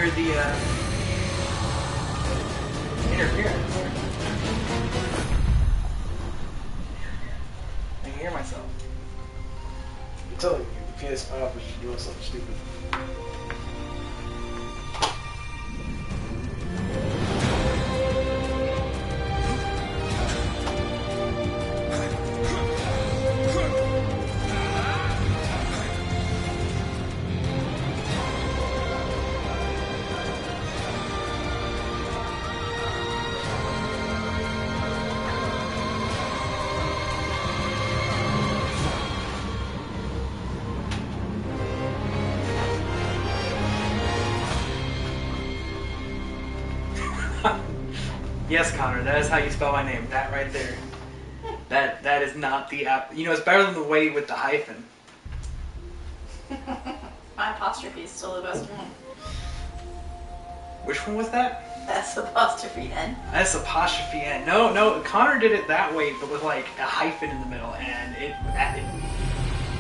heard the interference. I can hear myself. I'm telling you, the PS5 was doing something stupid. Yes, Connor, that is how you spell my name. That right there. That is not the app. You know, it's better than the way with the hyphen. My apostrophe is still the best one. Which one was that? S apostrophe N. S apostrophe N. No, Connor did it that way, but with like a hyphen in the middle, and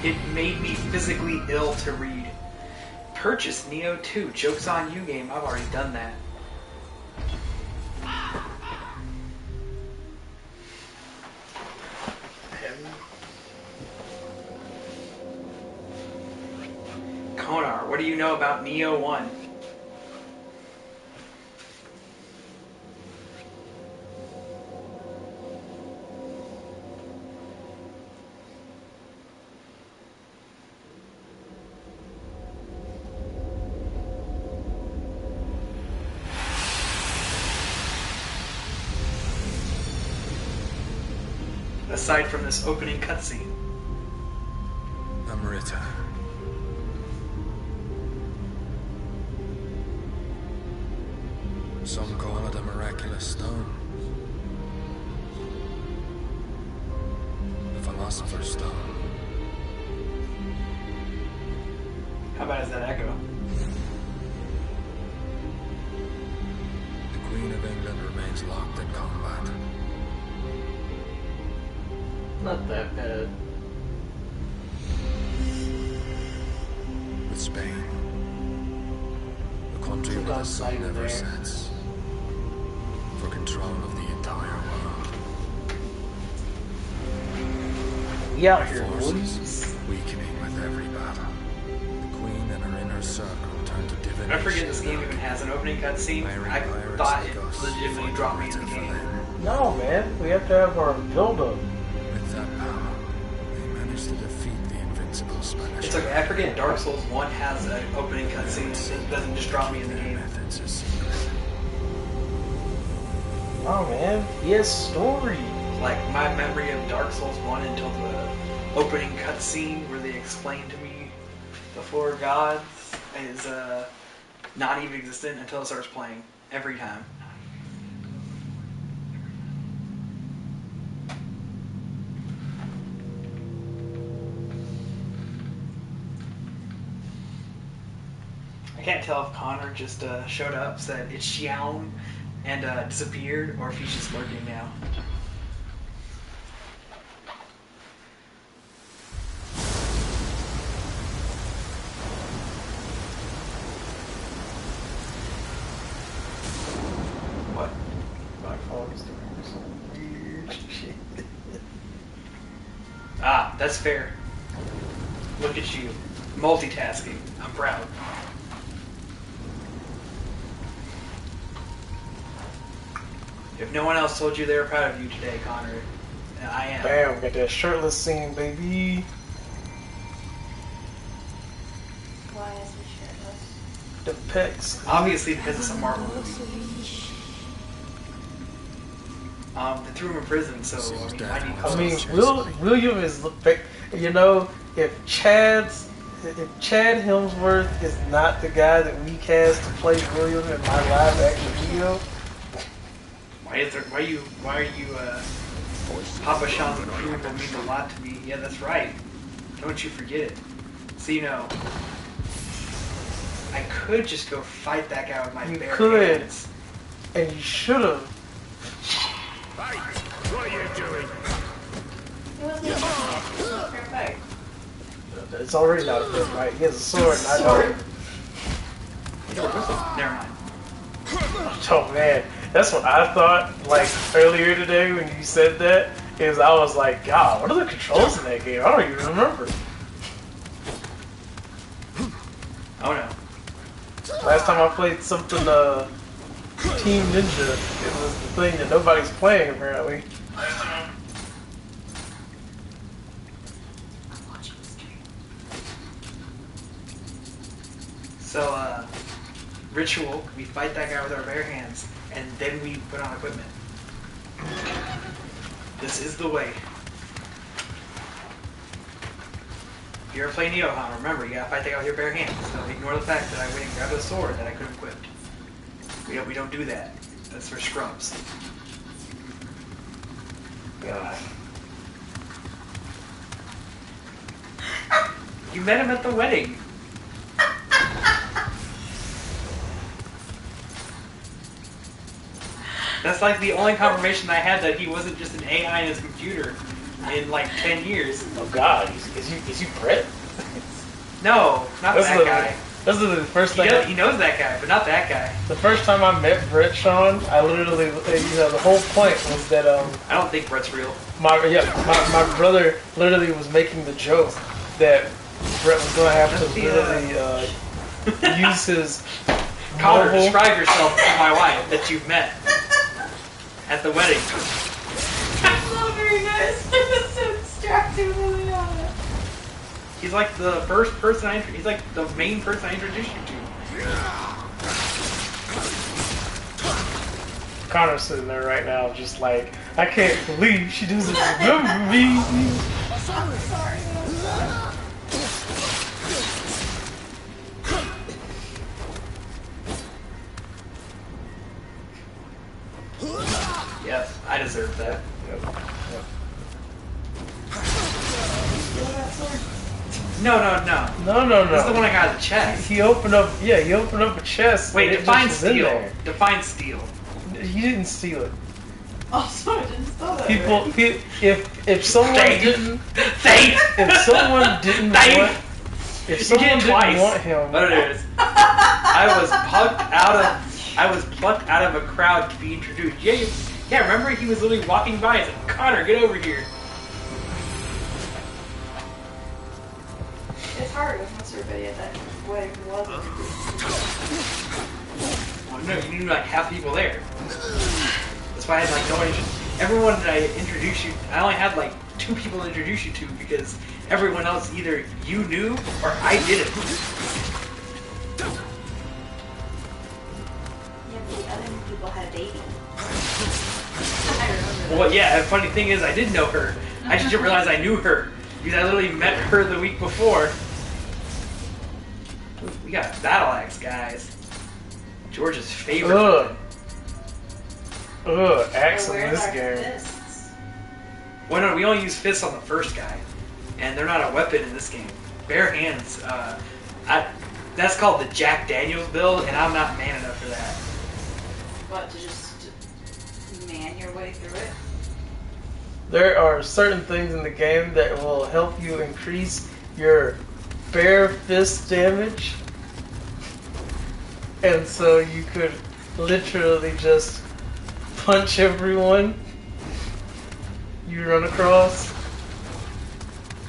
it made me physically ill to read. Purchase Neo 2. Joke's on you, game. I've already done that. Konar, what do you know about Neo 1? Aside from this opening cutscene. Amrita. Some call it a miraculous stone. The Philosopher's Stone. How bad is that echo? The Queen of England remains locked in combat. Not that bad. With Spain. The country where the sun never sets. For control of the entire world. We out here, Forces boys. weakening with every battle. The Queen and her inner circle turn to divination. I forget this game even has an opening cutscene. I thought it legitimately dropped me in the game. No, man. We have to have our build-up. With that power, they managed to defeat the invincible Spanish. It's okay, I forget Dark Souls 1 has an opening cutscene. It doesn't just drop me in the game. Methods are secret. Oh, man. He has story. Like, my memory of Dark Souls 1 until the opening cutscene where they explain to me the four gods is not even existent until it starts playing. Every time. I can't tell if Connor just showed up, said it's Xiaon, and disappeared, or if he's just lurking now. What? My phone is doing some weird shit. Ah, that's fair. Look at you. Multitasking. I'm proud. If no one else told you they were proud of you today, Connor, I am. Bam, got that shirtless scene, baby. Why is he shirtless? The pecs. Obviously because it's a Marvel movie. They threw him in prison, so I need I mean, William is, you know, if Chad Hemsworth is not the guy that we cast to play William in my live action video, why are you Papa Sean's approval means a lot to me. Yeah, that's right. Don't you forget it. So you know, I could just go fight that guy with my bare hands. and you should have. Hey, what are you doing? It wasn't even a fair fight. It's already not a fair fight. He has a sword, and I don't. Never mind. Oh man, that's what I thought. Like earlier today when you said that, is I was like, God, what are the controls in that game? I don't even remember. Oh no. Last time I played something, Team Ninja, it was the thing that nobody's playing apparently. So, ritual, we fight that guy with our bare hands, and then we put on equipment. This is the way. If you ever play Neohan, remember, you gotta fight that guy with your bare hands. So ignore the fact that I went and grabbed a sword that I could have equipped. We don't do that. That's for scrubs. God. You met him at the wedding. That's like the only confirmation I had that he wasn't just an AI in his computer in like 10 years. Oh God, is he Brett? No, not that guy. This is the first thing. He knows that guy, but not that guy. The first time I met Brett, Sean, I literally, the whole point was that I don't think Brett's real. my brother literally was making the joke that Brett was going to have to literally use his Connor, mobile. describe yourself to my wife that you've met at the wedding. That's not very nice. I'm just so distracted with Liana. He's like the first person he's like the main person I introduced you to. Connor's sitting there right now, just like, I can't believe she doesn't remember me. I'm sorry. Yes, I deserve that. No. No. This is the one I got at the chest. He opened up a chest. Wait, and it define just was in steal. there. Define steal. He didn't steal it. Oh, sorry, I didn't spell that People, right. if someone Thief. didn't, Thief! if someone didn't Thief! want, if You someone did it didn't twice. want him, What it is. I was plucked out of a crowd to be introduced. Yeah, remember he was literally walking by and said, Connor, get over here. It's hard with most everybody at that wedding wasn't. Oh, no, you knew like half the people there. That's why I had like no one. Everyone that I introduced you, I only had like 2 people to introduce you to because everyone else either you knew or I didn't. Yeah, but the other people had a baby. I remember. Well, yeah, the funny thing is I did know her. I just didn't realize I knew her because I literally met her the week before. We got battle axe, guys. George's favorite. axe in Where's this our game. fists? Well, no, we only use fists on the first guy, and they're not a weapon in this game. Bare hands. That's called the Jack Daniels build, and I'm not man enough for that. What, to just man your way through it? There are certain things in the game that will help you increase your bare fist damage. And so you could literally just punch everyone you run across.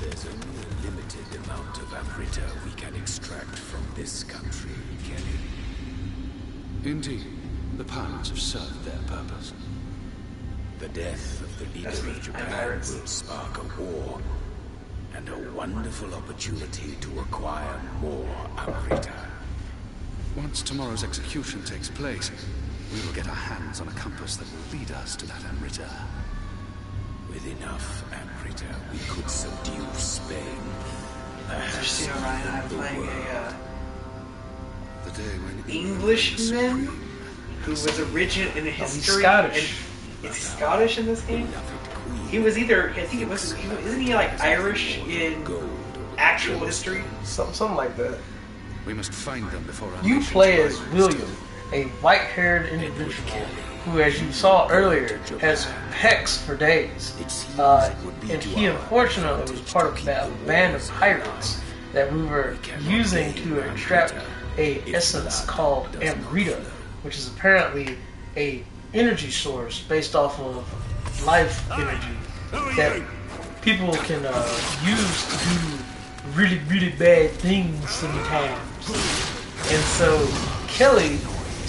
There's only a limited amount of Amrita we can extract from this country, Kelly. Indeed, the pirates have served their purpose. The death of the leader That's me. of I'm Japan pirates. will spark a war, and a wonderful opportunity to acquire more Amrita. Once tomorrow's execution takes place, we will get our hands on a compass that will lead us to that Amrita. With enough Amrita, we could subdue Spain. Just, you know, Ryan, I'm playing The day when a Englishman who was origin in history. Scottish. And is he Scottish in this game? He was either, I think it was, isn't he like Irish in actual history? Something like that. we must find them before our You nation's play as rivals. William, a white-haired individual who, as you saw earlier, has pecs for days. And he unfortunately was part of that band of pirates that we were using to extract a essence called Amrita, which is apparently a energy source based off of life energy that people can use to do really, really bad things sometimes. And so Kelly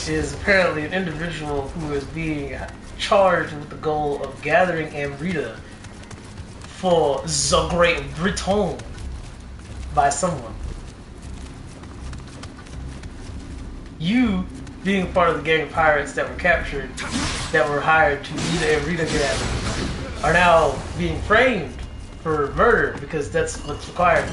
is apparently an individual who is being charged with the goal of gathering Amrita for the Great Breton by someone. You, being part of the gang of pirates that were captured, that were hired to lead the Amrita gathering, are now being framed for murder because that's what's required.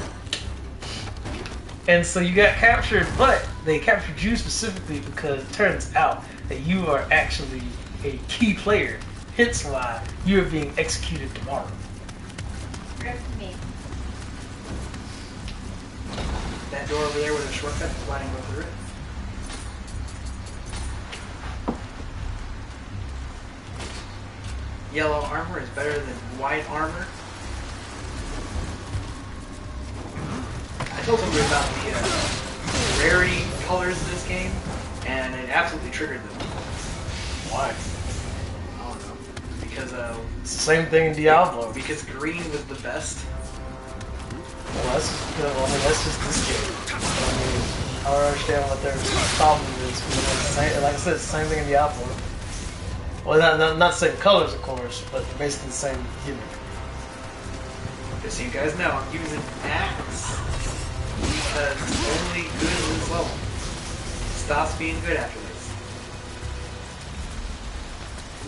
And so you got captured, but they captured you specifically because it turns out that you are actually a key player. Hence why you are being executed tomorrow. Good for me. That door over there with a shortcut, why didn't go through it? Yellow armor is better than white armor. I told somebody about the rarity colors in this game, and it absolutely triggered them. Why? I don't know. Because It's the same thing in Diablo. because green was the best. Well, that's just this game. I mean, I don't understand what their problem is. Like I said, it's the same thing in Diablo. Well, not the same colors, of course, but basically the same gimmick. Just so you guys know, I'm using axe because only good in this level stops being good after this.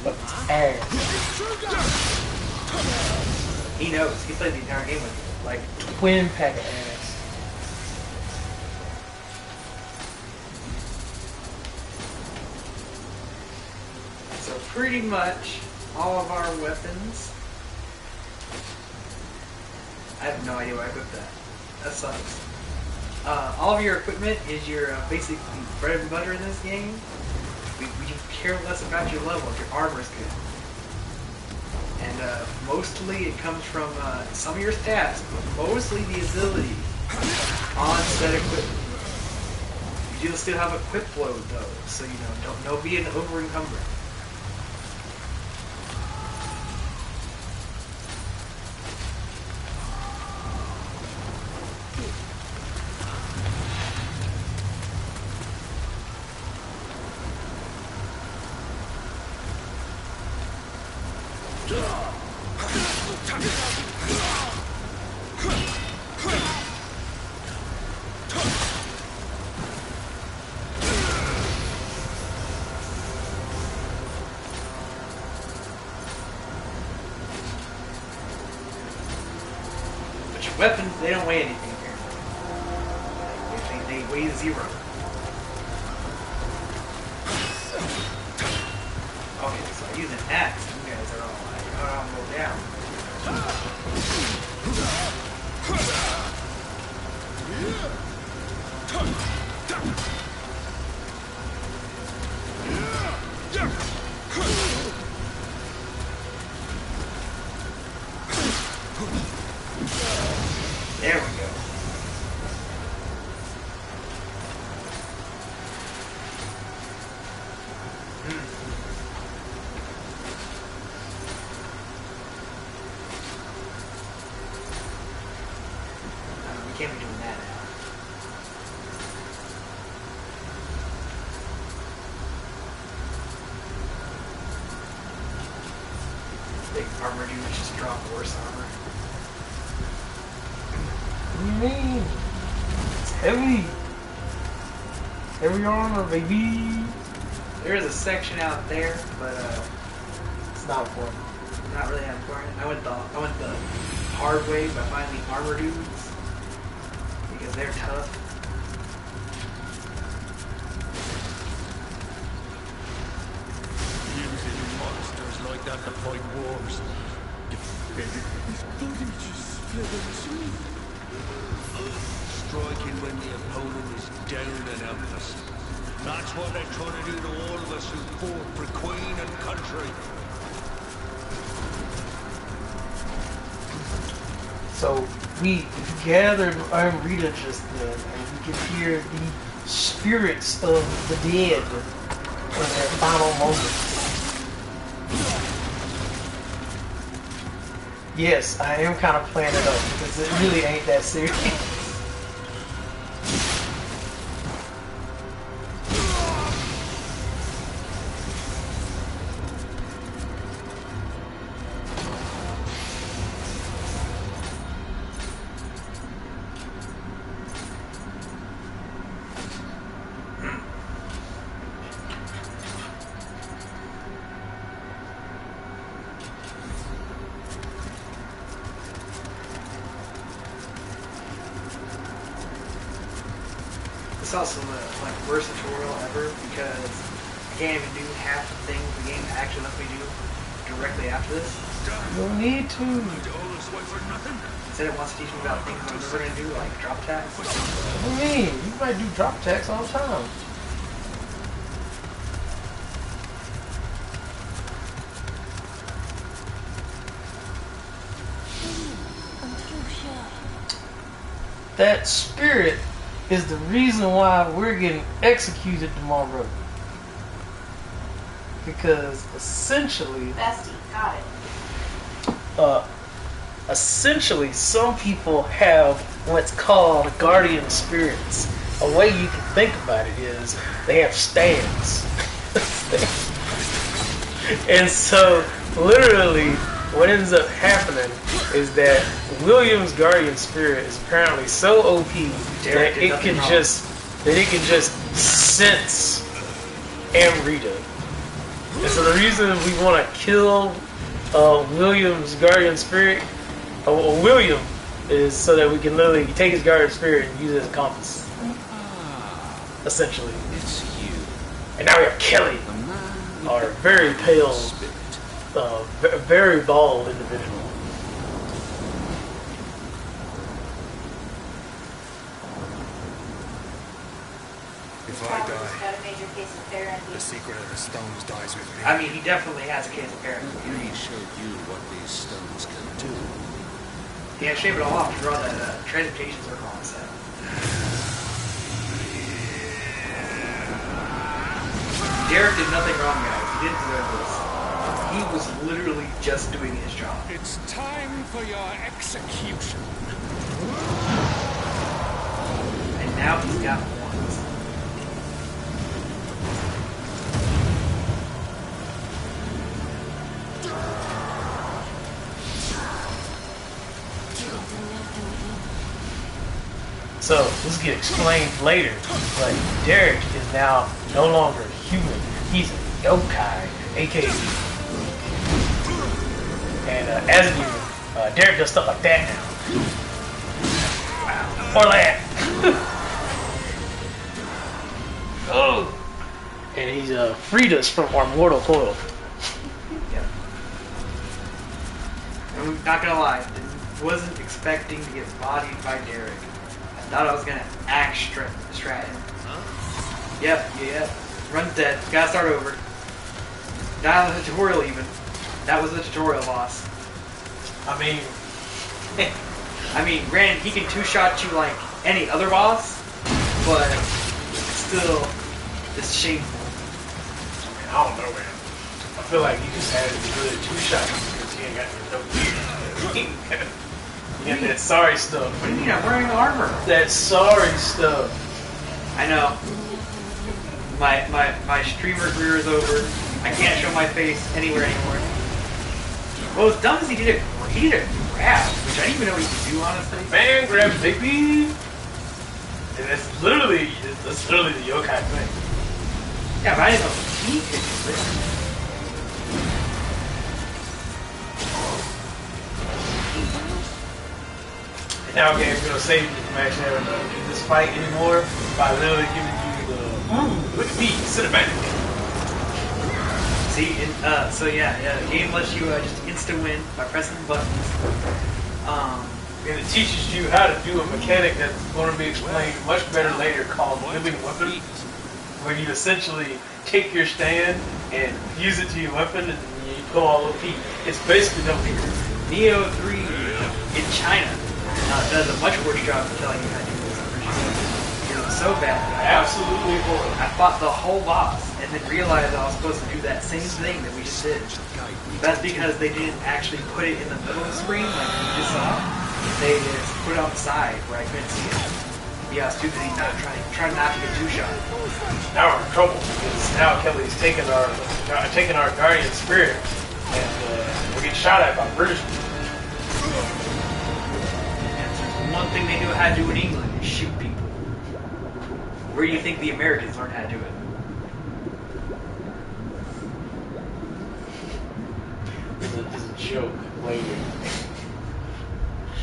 But it's ass. He knows. He played the entire game with me. Like, Twin pack of ass. so pretty much all of our weapons. I have no idea why I equipped that. That sucks. All of your equipment is your basically bread and butter in this game. We care less about your level if your armor's good. And mostly it comes from some of your stats, but mostly the ability on said equipment. You do still have a quick load though, so you know, don't be an over encumbered. Weapons, they don't weigh anything apparently. They weigh 0. Okay, so I use an axe. You guys are all like, oh, I'll go down. There we go. We can't be doing that now. Big armor dudes just drop worse armor. What do you mean? It's heavy. Heavy armor, baby. There is a section out there, but It's not important. not really that important. I went the hard way by finding the armor dudes because they're tough. Using monsters like that to fight wars. Striking when the opponent is down and helpless. That's what they're trying to do to all of us who fought for Queen and country. So we gathered Rita just then, and we could hear the spirits of the dead in their final moments. Yes, I am kind of playing it up because it really ain't that serious. It's also the worst tutorial ever because I can't even do half the things the game actually lets me do directly after this. No need to. Instead it wants to teach me about things I'm never going to do, like drop attacks. What do you mean? You might do drop attacks all the time. That spirit is the reason why we're getting executed tomorrow. Because essentially, Bestie, got it. essentially, some people have what's called guardian spirits. A way you can think about it is they have stands. And so, literally, what ends up happening is that William's guardian spirit is apparently so OP that it can just sense Amrita. And so the reason we want to kill William's guardian spirit, William, is so that we can literally take his guardian spirit and use it as a compass. Essentially. It's you, And now we have Kelly, the man our very pale, spirit. very bald individual. If I Probably die, just got a major case of therapy. the secret of the stones dies with me. I mean, he definitely has a case of paranoia. He showed you what these stones can do. Yeah, shave it all off to draw that transmutation circle on set. Derek did nothing wrong, guys. He didn't deserve this. He was literally just doing his job. It's time for your execution. And now he's got horns. So this get explained later, but Derek is now no longer human. He's a yokai, aka. And as a human, Derek does stuff like that now. Or that. Oh. And he's freed us from our mortal coil. Yeah. I'm not gonna lie, I wasn't expecting to get bodied by Derek. I thought I was gonna axe strat him. Yep. Run's dead. Gotta start over. Not on the tutorial even. That was the tutorial boss. I mean, granted, he can two-shot you like any other boss, but still, it's shameful. I don't know, man. I feel like he just had really two shots because he ain't got no gear. He got that sorry stuff. What do you mean? I'm wearing armor. That sorry stuff. I know. My streamer career is over. I can't show my face anywhere anymore. Well, as dumb as he did a grab, which I didn't even know he could do, honestly. Man grab baby. And that's literally the yokai thing. Yeah, but I didn't know he could do it. And now game's gonna save you from actually having to do this fight anymore by literally giving you the look at me, cinematic. See, so yeah, the game lets you just insta win by pressing buttons. And it teaches you how to do a mechanic that's going to be explained much better later called living weapon, where you essentially take your stand and use it to your weapon and you go all OP. It's basically no fear. Neo 3 in China does a much worse job of telling you how to do this. You're so so bad. Absolutely horrible. I fought the whole boss and then realized I was supposed to do that same thing that we just did. That's because they didn't actually put it in the middle of the screen like you just saw. They just put it on the side where I couldn't see it. Yeah, I was too busy trying not to get two-shot. Now we're in trouble because now Kelly's taking our guardian spirit and we're getting shot at by British people. And one thing they knew how to do in England is shoot people. Where do you think the Americans learned how to do it? There's a joke later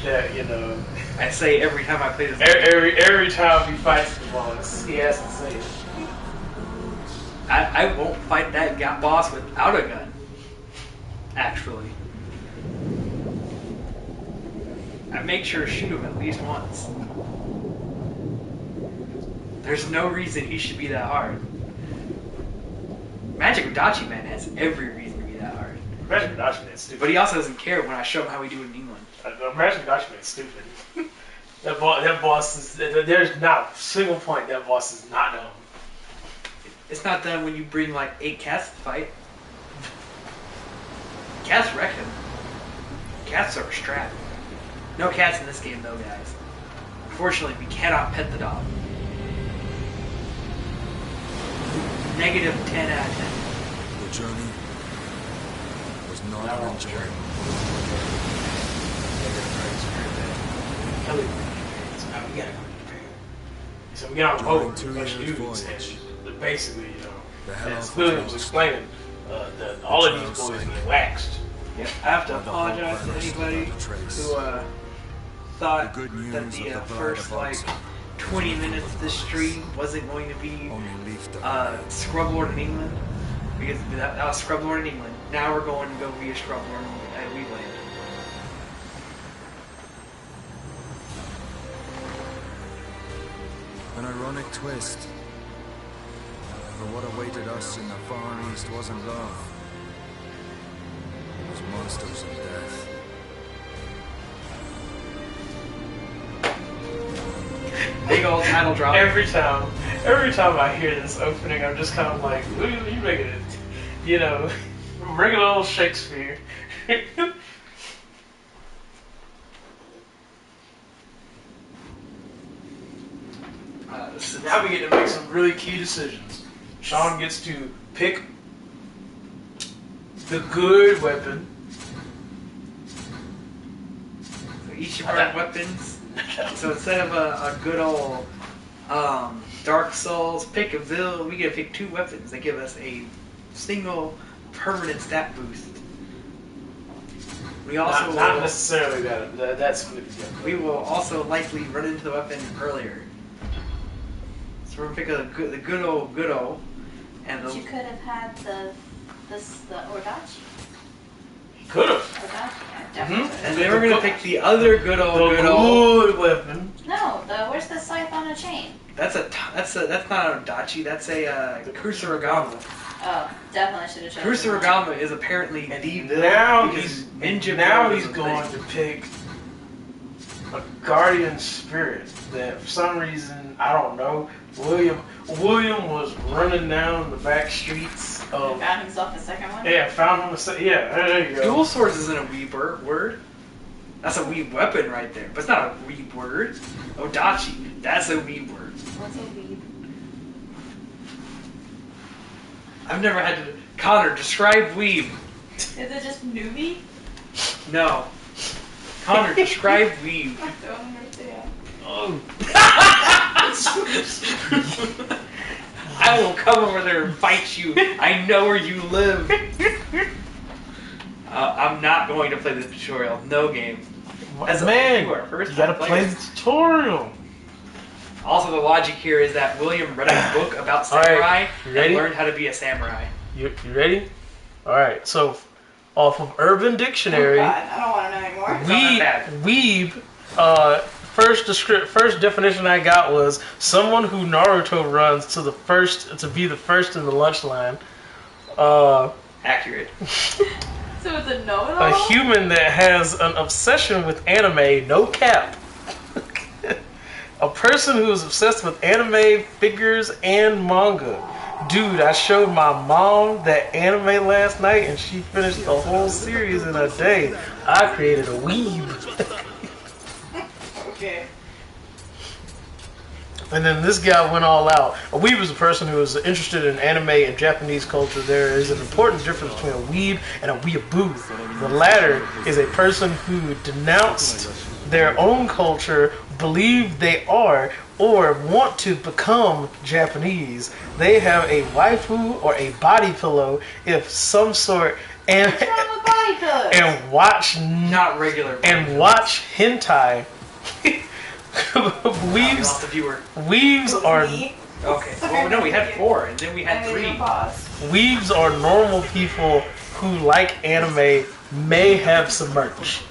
that, you know, I say every time I play this. every time he fights the boss, he has to say it. I won't fight that boss without a gun. Actually, I make sure to shoot him at least once. There's no reason he should be that hard. Magic Udachi Man has every reason to be that hard. Magic Udachi Man's stupid. But he also doesn't care when I show him how we do it in England. Magic Udachi Man's stupid. That boss is. There's not a single point that boss is not dumb. It's not done when you bring like 8 cats to fight. Cats wreck him. Cats are strapped. No cats in this game though, guys. Unfortunately, we cannot pet the dog. Negative 10 out of 10. The journey was not Now we're an on the journey. enjoyment. Kelly, so now we gotta go to Japan. So we get on the boat with a bunch of dudes, and basically, you know, as William was explaining, all of these boys get waxed. Yeah, I have to apologize to anybody who thought that the first like 20 minutes of this stream wasn't going to be scrublord in England, because that was scrublord in England. Now we're going to go be a scrublord at weebland. An ironic twist. For what awaited us in the Far East wasn't love. It was monsters and death. Big old title drop. Every time I hear this opening, I'm just kind of like, look at you making it, you know, regular old Shakespeare. Now we get to make some really key decisions. Sean gets to pick the good weapon. So each of our weapons. So instead of a good old Dark Souls pick a build, we get to pick 2 weapons that give us a single permanent stat boost. We also not necessarily that's going to be different. we will also likely run into the weapon earlier. So we're gonna pick the good old, and But you the could have had the Ordachi. Could have. Ordachi, yeah, definitely. and then we're gonna pick the other good old. Weapon. No, where's the scythe on a chain? That's not a Dachi. That's a Kusuragama. Oh, definitely should have chosen. Kusuragama is apparently the villain Now because he's ninja. now build he's is a going thing. to pick a guardian spirit that for some reason I don't know. William was running down the back streets of. Found himself a second one? Yeah, found him yeah, there you go. Dual swords isn't a weeb word. That's a weeb weapon right there, but it's not a weeb word. Odachi, that's a weeb word. What's a weeb? I've never had to. Connor, describe weeb. Is it just newbie? No. Connor, describe weeb. I don't understand. Oh. I will come over there and fight you. I know where you live. I'm not going to play this tutorial. No game. As a viewer, first you gotta time play player. the tutorial. Also, the logic here is that William read a book about All right, samurai you and ready? learned how to be a samurai. You ready? All right. So, off of Urban Dictionary, Oh God, I don't want to know anymore. Not that weeb. First definition I got was someone who Naruto runs to be the first in the lunch line. Accurate. So it's a know-it-all? A human that has an obsession with anime, no cap. A person who is obsessed with anime, figures, and manga. Dude, I showed my mom that anime last night and she finished the whole series in a day. I created a weeb. Okay. And then this guy went all out. A weeb is a person who is interested in anime and Japanese culture. There is an important difference between a weeb and a weeaboo. The latter is a person who denounced their own culture, believe they are, or want to become Japanese. They have a waifu or a body pillow, if some sort, and What's wrong with body pillows? and watch Not regular. and watch hentai. We lost the viewer. Weaves are Me? Okay. Well, no, we had 4, and then we had I made 3. a pause. weaves are normal people who like anime, may have some merch.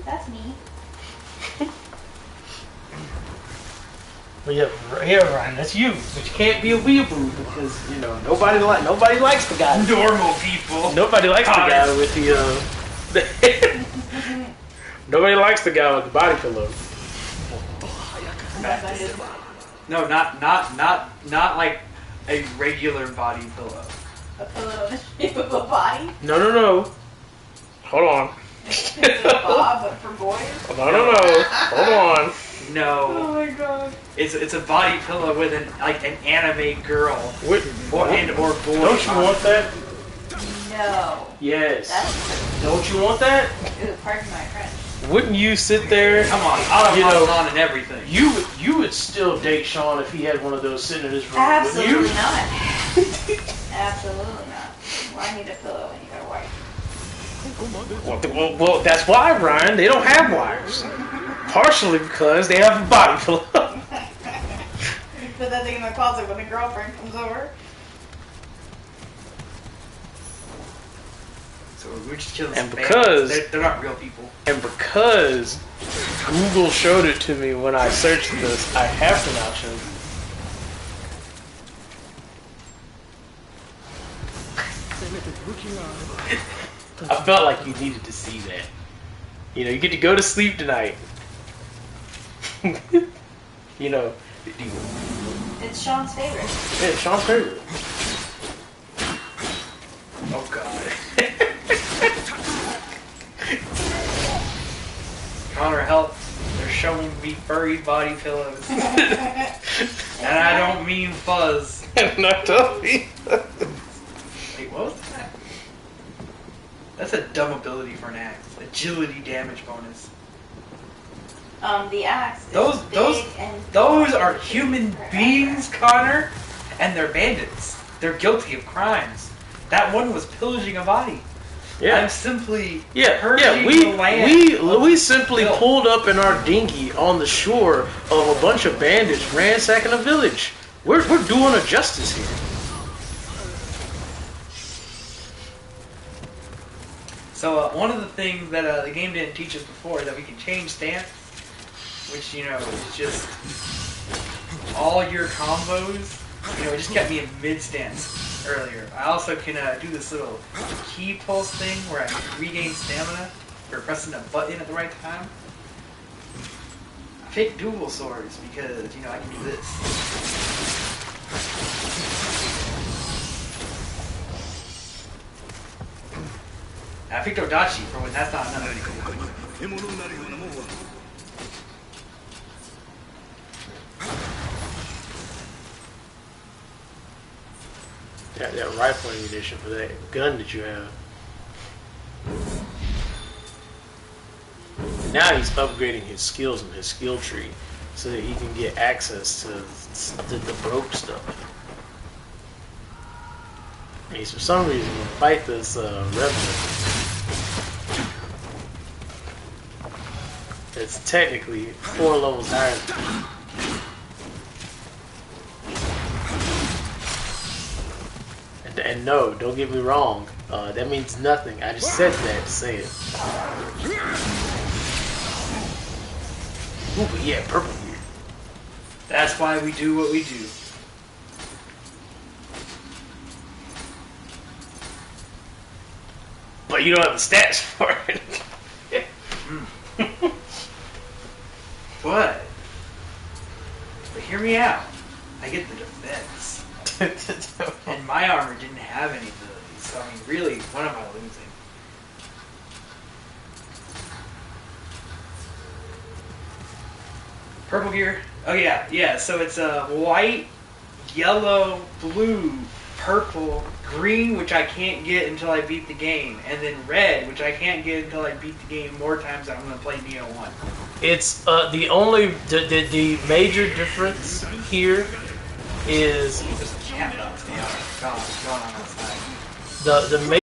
That's me. But yeah, Ryan, that's you. But you can't be a weeaboo because nobody likes the guy. Normal people. Nobody likes the guy with the. Nobody likes the guy with the body pillow. No, not like a regular body pillow. A pillow in the shape of a body? No. Hold on. It's a bob, but for boys? No. Hold on. No, Oh my god. it's a body pillow with an anime girl What? or boy. Don't you want that? No. Yes. That's Don't you want that? Ooh, pardon my French. Wouldn't you sit there? Come on, I'll You have know, on and everything. You would still date Sean if he had one of those sitting in his room. Absolutely Wouldn't you? not. Absolutely not. Why need a pillow when you got a wife? Well, that's why, Ryan. They don't have wives. Partially because they have a body pillow. Put that thing in my closet when a girlfriend comes over. So we're just killing And some because- bandits. They're not real people. And because Google showed it to me when I searched this, I have to now show you. I felt like you needed to see that. You get to go to sleep tonight. It's Sean's favorite. Yeah, Sean's favorite. Oh god. Connor, help. They're showing me furry body pillows. And I don't mean fuzz. Not Toby. Wait, what was that? That's a dumb ability for an axe. Agility damage bonus. The axe is Those big and are human beings, Connor, and they're bandits. They're guilty of crimes. That one was pillaging a body. Yeah. I'm simply Yeah, purging we the land. we simply filth. pulled up in our dinghy on the shore of a bunch of bandits ransacking a village. We're doing a justice here. So one of the things that the game didn't teach us before is that we can change stance, which is just all your combos. It just kept me in mid stance earlier. I also can do this little key pulse thing where I regain stamina for pressing a button at the right time. I picked dual swords because I can do this. I picked Odachi for when that's not enough. That rifle ammunition for that gun that you have. Now he's upgrading his skills in his skill tree so that he can get access to the broke stuff. And he's for some reason gonna fight this revenant. It's technically 4 levels higher than me. And no, don't get me wrong. That means nothing. I just said that to say it. Ooh, but yeah, purple here. That's why we do what we do. But you don't have the stats for it. What? And my armor didn't have any abilities, so I mean, really, what am I losing? Purple gear? Oh yeah, yeah. So it's white, yellow, blue, purple, green, which I can't get until I beat the game, and then red, which I can't get until I beat the game more times than I'm going to play Neo 1. It's the major difference here is There's a cat up. Yeah, gosh, going on outside. the